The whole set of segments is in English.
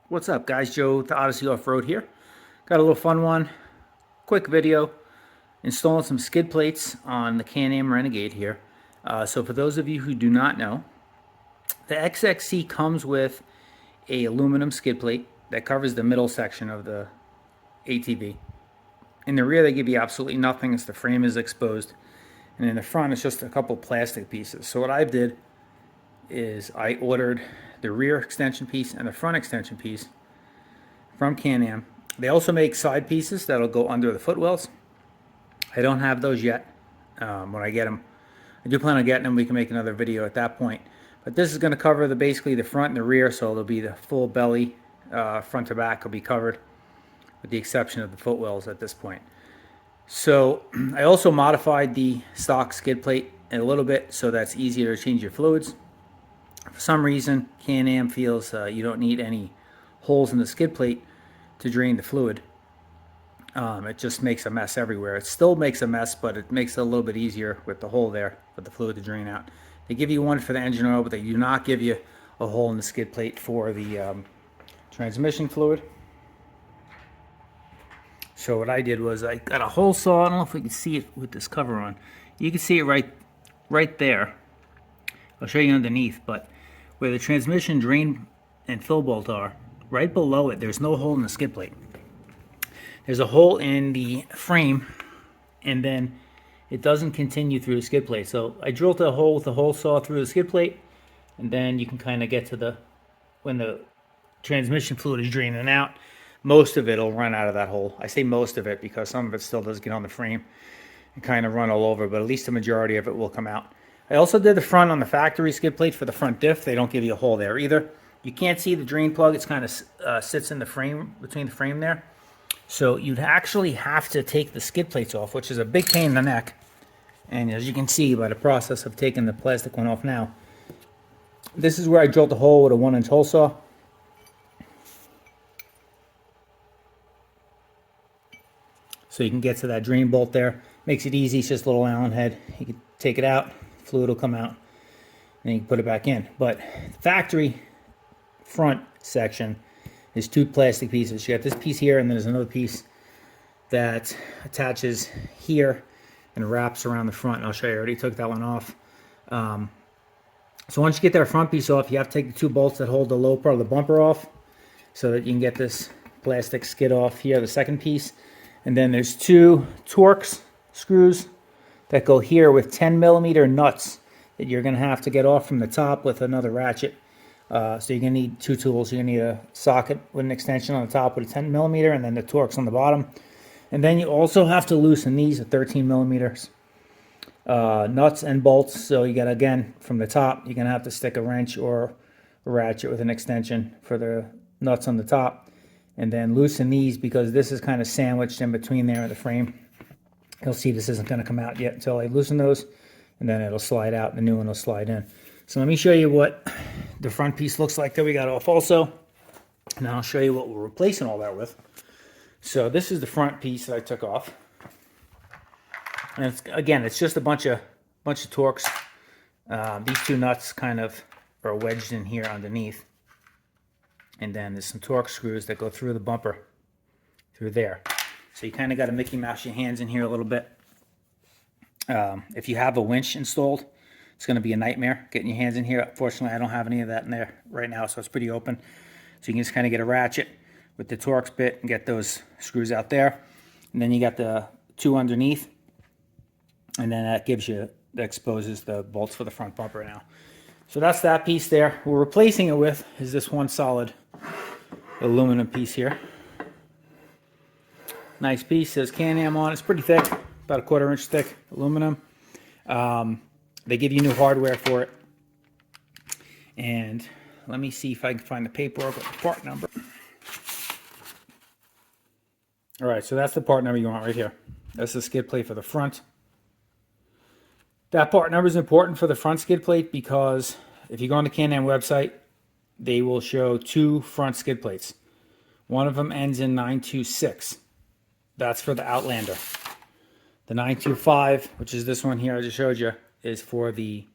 What's up, guys? Joe, the Odyssey Off-Road here. Got a little fun one. Quick video. Installing some skid plates on the Canam Renegade here. So for those of you who do not know, the XXC comes with a aluminum skid plate that covers the middle section of the ATV. In the rear, they give you absolutely nothing as the frame is exposed. And in the front, it's just a couple plastic pieces. So what I did is I ordered the rear extension piece and the front extension piece from Canam. They also make side pieces that'll go under the footwells. I don't have those yet. When I get them, I do plan on getting them. We can make another video at that point. But this is going to cover basically the front and the rear, so it'll be the full belly, front to back will be covered, with the exception of the footwells at this point. So I also modified the stock skid plate a little bit so that's easier to change your fluids. For some reason, Can-Am feels you don't need any holes in the skid plate to drain the fluid. It just makes a mess everywhere. It still makes a mess, but it makes it a little bit easier with the hole there for the fluid to drain out. They give you one for the engine oil, but they do not give you a hole in the skid plate for the transmission fluid. So what I did was I got a hole saw. I don't know if we can see it with this cover on. You can see it right there. I'll show you underneath, but where the transmission drain and fill bolt are, right below it, there's no hole in the skid plate. There's a hole in the frame, and then it doesn't continue through the skid plate. So I drilled a hole with the hole saw through the skid plate, and then you can kind of get to when the transmission fluid is draining out, most of it will run out of that hole. I say most of it because some of it still does get on the frame and kind of run all over, but at least the majority of it will come out. I also did the front on the factory skid plate for the front diff. They don't give you a hole there either. You can't see the drain plug. It's kind of sits in the frame, between the frame there. So you'd actually have to take the skid plates off, which is a big pain in the neck. And as you can see by the process of taking the plastic one off now, this is where I drilled the hole with a 1-inch hole saw. So you can get to that drain bolt there. Makes it easy. It's just a little Allen head. You can take it out, fluid will come out, and you can put it back in. But the factory front section is two plastic pieces. You got this piece here, and then there's another piece that attaches here and wraps around the front. And I'll show you. I already took that one off. So once you get that front piece off, you have to take the two bolts that hold the low part of the bumper off so that you can get this plastic skid off here, the second piece. And then there's two Torx screws that go here with 10mm nuts that you're going to have to get off from the top with another ratchet. So you're going to need two tools. You're going to need a socket with an extension on the top with a 10mm and then the Torx on the bottom. And then you also have to loosen these at 13mm nuts and bolts. So you got, again, from the top, you're going to have to stick a wrench or a ratchet with an extension for the nuts on the top. And then loosen these because this is kind of sandwiched in between there in the frame. You'll see this isn't going to come out yet until I loosen those, and then it'll slide out, the new one will slide in. So let me show you what the front piece looks like that we got off also, and then I'll show you what we're replacing all that with. So this is the front piece that I took off. And it's just a bunch of Torx. These two nuts kind of are wedged in here underneath. And then there's some Torx screws that go through the bumper, through there. So you kind of got to Mickey Mouse your hands in here a little bit. If you have a winch installed, it's going to be a nightmare getting your hands in here. Fortunately, I don't have any of that in there right now, so it's pretty open. So you can just kind of get a ratchet with the Torx bit and get those screws out there. And then you got the two underneath. And then that exposes the bolts for the front bumper now. So that's that piece there. What we're replacing it with is this one solid aluminum piece here. Nice piece, says Can-Am on it. It's pretty thick, about a 1/4 inch thick aluminum. They give you new hardware for it. And let me see if I can find the paperwork with the part number. All right, so that's the part number you want right here. That's the skid plate for the front. That part number is important for the front skid plate because if you go on the Can-Am website, they will show two front skid plates. One of them ends in 926. That's for the Outlander. The 925, which is this one here I just showed you, is for the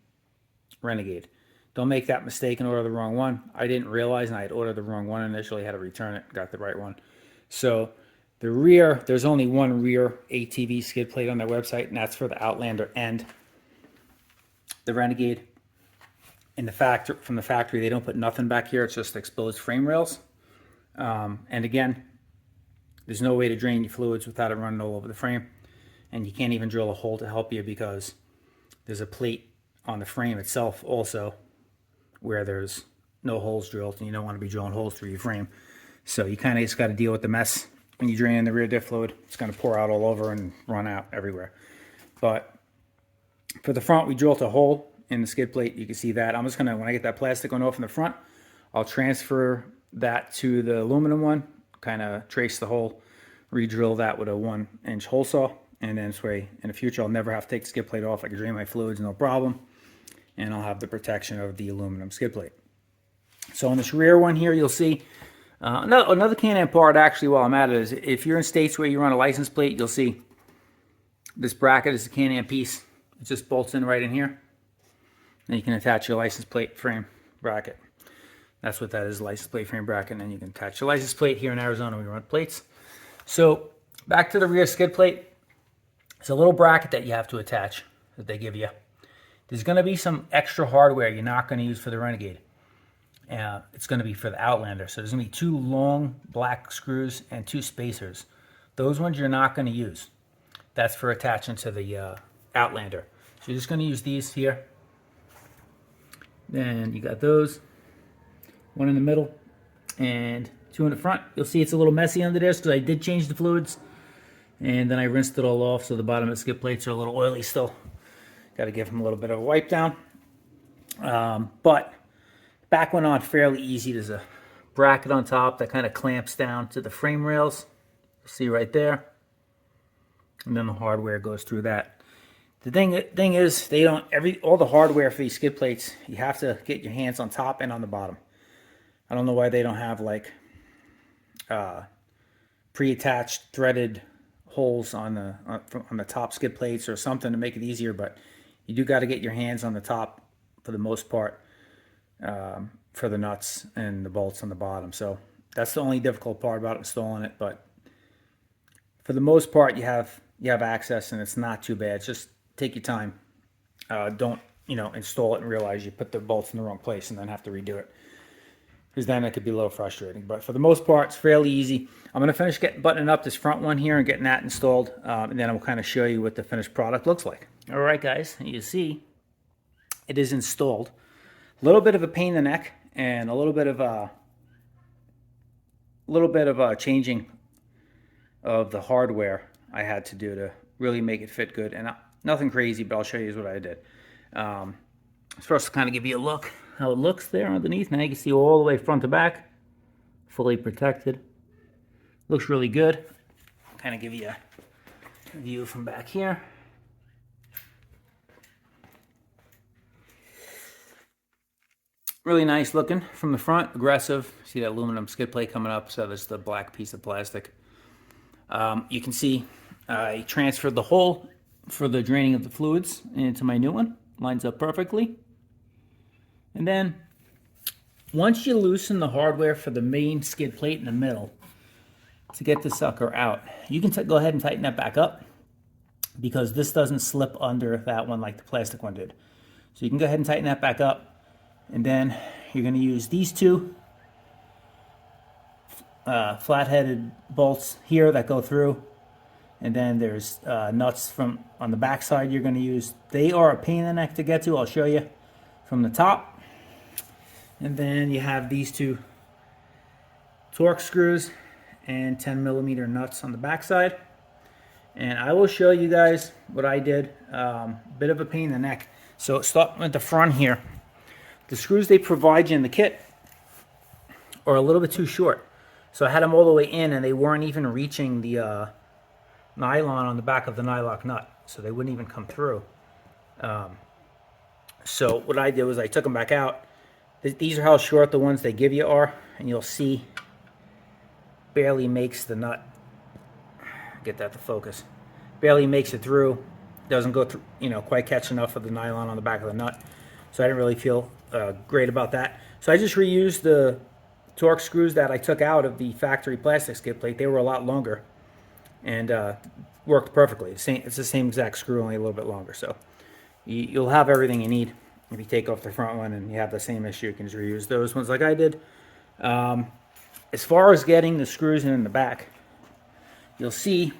Renegade. Don't make that mistake and order the wrong one. I didn't realize, and I had ordered the wrong one initially, had to return it, got the right one. So the rear, there's only one rear ATV skid plate on their website, and that's for the Outlander and the Renegade. In the from the factory, they don't put nothing back here. It's just exposed frame rails. And again, there's no way to drain your fluids without it running all over the frame. And you can't even drill a hole to help you because there's a plate on the frame itself also where there's no holes drilled, and you don't want to be drilling holes through your frame. So you kind of just got to deal with the mess when you drain the rear diff fluid. It's going to pour out all over and run out everywhere. But for the front, we drilled a hole in the skid plate. You can see that. I'm just going to, when I get that plastic one off in the front, I'll transfer that to the aluminum one, kind of trace the hole, re-drill that with a 1-inch hole saw, and then this way in the future I'll never have to take the skid plate off. I can drain my fluids no problem, and I'll have the protection of the aluminum skid plate. So on this rear one here, you'll see another Can-Am part actually while I'm at it is if you're in states where you run a license plate, you'll see this bracket is a Can-Am piece. It just bolts in right in here. Then you can attach your license plate frame bracket. That's what that is, license plate frame bracket, and then you can attach your license plate. Here in Arizona, we run plates. So back to the rear skid plate. It's a little bracket that you have to attach that they give you. There's going to be some extra hardware you're not going to use for the Renegade. It's going to be for the Outlander. So there's going to be 2 long black screws and 2 spacers. Those ones you're not going to use. That's for attaching to the Outlander. So you're just going to use these here. Then you got those. 1 in the middle and 2 in the front. You'll see it's a little messy under there because I did change the fluids. And then I rinsed it all off, so the bottom of the skid plates are a little oily still. Got to give them a little bit of a wipe down. But back one on fairly easy. There's a bracket on top that kind of clamps down to the frame rails. See right there. And then the hardware goes through that. The thing is, they don't all the hardware for these skid plates. You have to get your hands on top and on the bottom. I don't know why they don't have like pre-attached threaded holes on the top skid plates or something to make it easier, but you do got to get your hands on the top for the most part for the nuts and the bolts on the bottom. So that's the only difficult part about installing it, but for the most part you have access, and it's not too bad. Just take your time. Don't install it and realize you put the bolts in the wrong place and then have to redo it, because then it could be a little frustrating. But for the most part, it's fairly easy. I'm going to finish buttoning up this front one here and getting that installed, and then I'll kind of show you what the finished product looks like. All right, guys, you see it is installed. A little bit of a pain in the neck and a little bit of changing of the hardware I had to do to really make it fit good, and nothing crazy, but I'll show you what I did. First, to kind of give you a look how it looks there underneath. Now you can see all the way front to back, fully protected. Looks really good. Kind of give you a view from back here. Really nice looking from the front, aggressive. See that aluminum skid plate coming up, so there's the black piece of plastic. You can see I transferred the hole for the draining of the fluids into my new one. Lines up perfectly. And then once you loosen the hardware for the main skid plate in the middle to get the sucker out, you can go ahead and tighten that back up, because this doesn't slip under that one like the plastic one did. So you can go ahead and tighten that back up. And then you're going to use these 2 flat-headed bolts here that go through. And then there's nuts on the back side you're going to use. They are a pain in the neck to get to. I'll show you from the top. And then you have these 2 torque screws and 10mm nuts on the back side. And I will show you guys what I did. Bit of a pain in the neck. So starting at the front here. The screws they provide you in the kit are a little bit too short. So I had them all the way in, and they weren't even reaching the nylon on the back of the nylock nut. So they wouldn't even come through. So what I did was I took them back out. These are how short the ones they give you are. And you'll see barely makes the nut. Get that to focus. Barely makes it through. Doesn't go through, quite catch enough of the nylon on the back of the nut. So I didn't really feel great about that. So I just reused the torque screws that I took out of the factory plastic skid plate. They were a lot longer and worked perfectly. It's the same exact screw, only a little bit longer. So you'll have everything you need. If you take off the front one and you have the same issue, you can just reuse those ones like I did. As far as getting the screws in the back, you'll see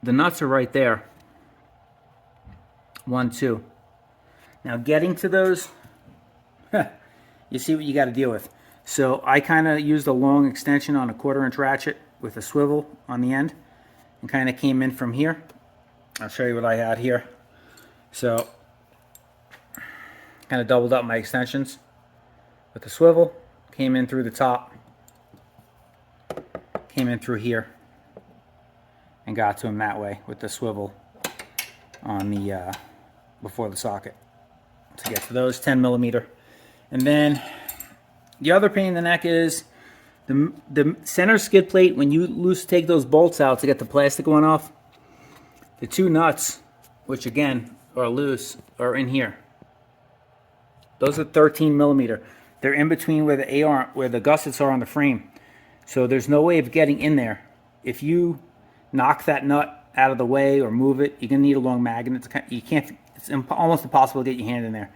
the nuts are right there. 1, 2. Now getting to those, you see what you got to deal with. So I kind of used a long extension on a 1/4-inch ratchet with a swivel on the end and kind of came in from here. I'll show you what I had here. So kind of doubled up my extensions with the swivel, came in through the top, came in through here, and got to him that way with the swivel on the before the socket to get to those 10mm. And then the other pain in the neck is the center skid plate. When you take those bolts out to get the plastic one off, the 2 nuts, which again are loose, are in here. Those are 13mm. They're in between where the gussets are on the frame. So there's no way of getting in there. If you knock that nut out of the way or move it, you're gonna need a long magnet. It's almost impossible to get your hand in there.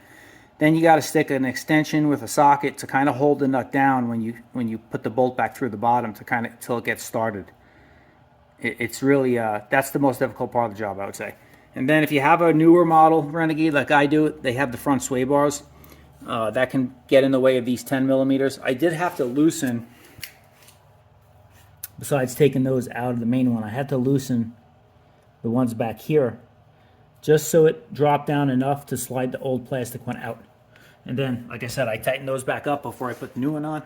Then you got to stick an extension with a socket to kind of hold the nut down when you put the bolt back through the bottom to kind of till it gets started. It's really that's the most difficult part of the job, I would say. And then if you have a newer model Renegade like I do, they have the front sway bars. That can get in the way of these 10mm. I did have to loosen, besides taking those out of the main one, I had to loosen the ones back here just so it dropped down enough to slide the old plastic one out. And then, like I said, I tightened those back up before I put the new one on.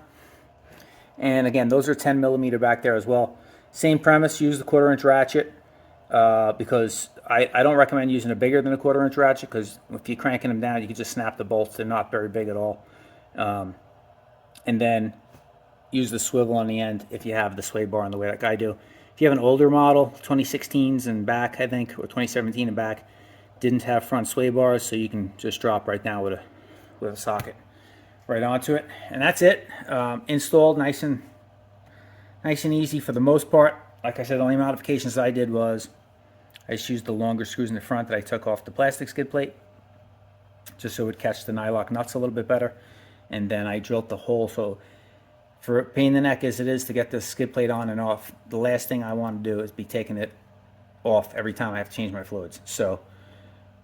And again, those are 10mm back there as well. Same premise, use the 1/4-inch ratchet because I don't recommend using a bigger than a 1/4-inch ratchet, because if you're cranking them down, you can just snap the bolts. They're not very big at all. And then use the swivel on the end if you have the sway bar on the way like I do. If you have an older model, 2016s and back, I think, or 2017 and back, didn't have front sway bars, so you can just drop right down with a socket right onto it. And that's it. Installed nice and easy for the most part. Like I said, the only modifications I did was I just used the longer screws in the front that I took off the plastic skid plate, just so it would catch the nylock nuts a little bit better. And then I drilled the hole. So for a pain in the neck as it is to get the skid plate on and off, the last thing I want to do is be taking it off every time I have to change my fluids. So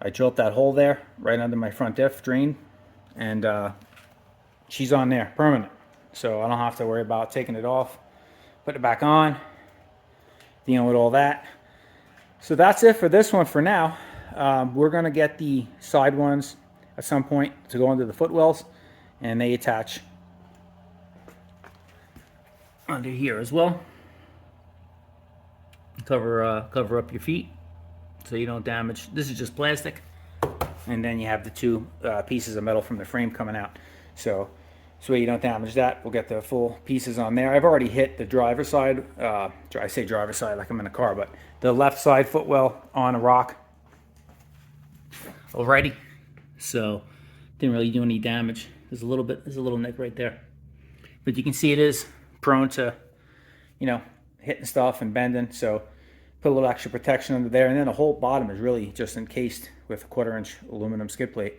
I drilled that hole there right under my front diff drain, and she's on there permanent. So I don't have to worry about taking it off, put it back on, dealing with all that. So that's it for this one for now. We're going to get the side ones at some point to go under the footwells, and they attach under here as well. Cover up your feet so you don't damage. This is just plastic, and then you have the 2 pieces of metal from the frame coming out. So you don't damage that. We'll get the full pieces on there. I've already hit the driver's side. I say driver's side like I'm in a car, but the left side footwell on a rock already. So didn't really do any damage. There's a little nick right there, but you can see it is prone to, hitting stuff and bending. So put a little extra protection under there, and then the whole bottom is really just encased with a 1/4-inch aluminum skid plate,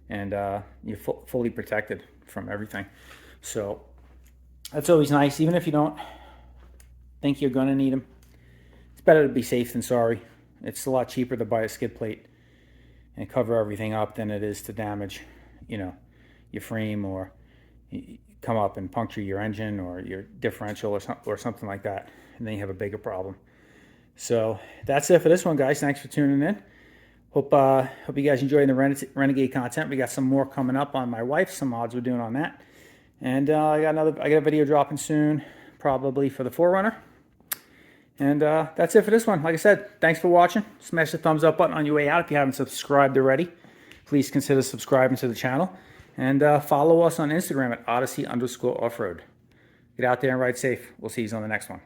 and you're fully protected from everything. So that's always nice, even if you don't think you're going to need them. It's better to be safe than sorry. It's a lot cheaper to buy a skid plate and cover everything up than it is to damage, your frame, or come up and puncture your engine or your differential or something like that, and then you have a bigger problem. So that's it for this one, guys. Thanks for tuning in. Hope you guys enjoyed the Renegade content. We got some more coming up on my wife, some mods we're doing on that, and I got a video dropping soon, probably for the 4Runner. And that's it for this one. Like I said, thanks for watching. Smash the thumbs up button on your way out if you haven't subscribed already. Please consider subscribing to the channel, and follow us on Instagram at Odyssey_offroad. Get out there and ride safe. We'll see you on the next one.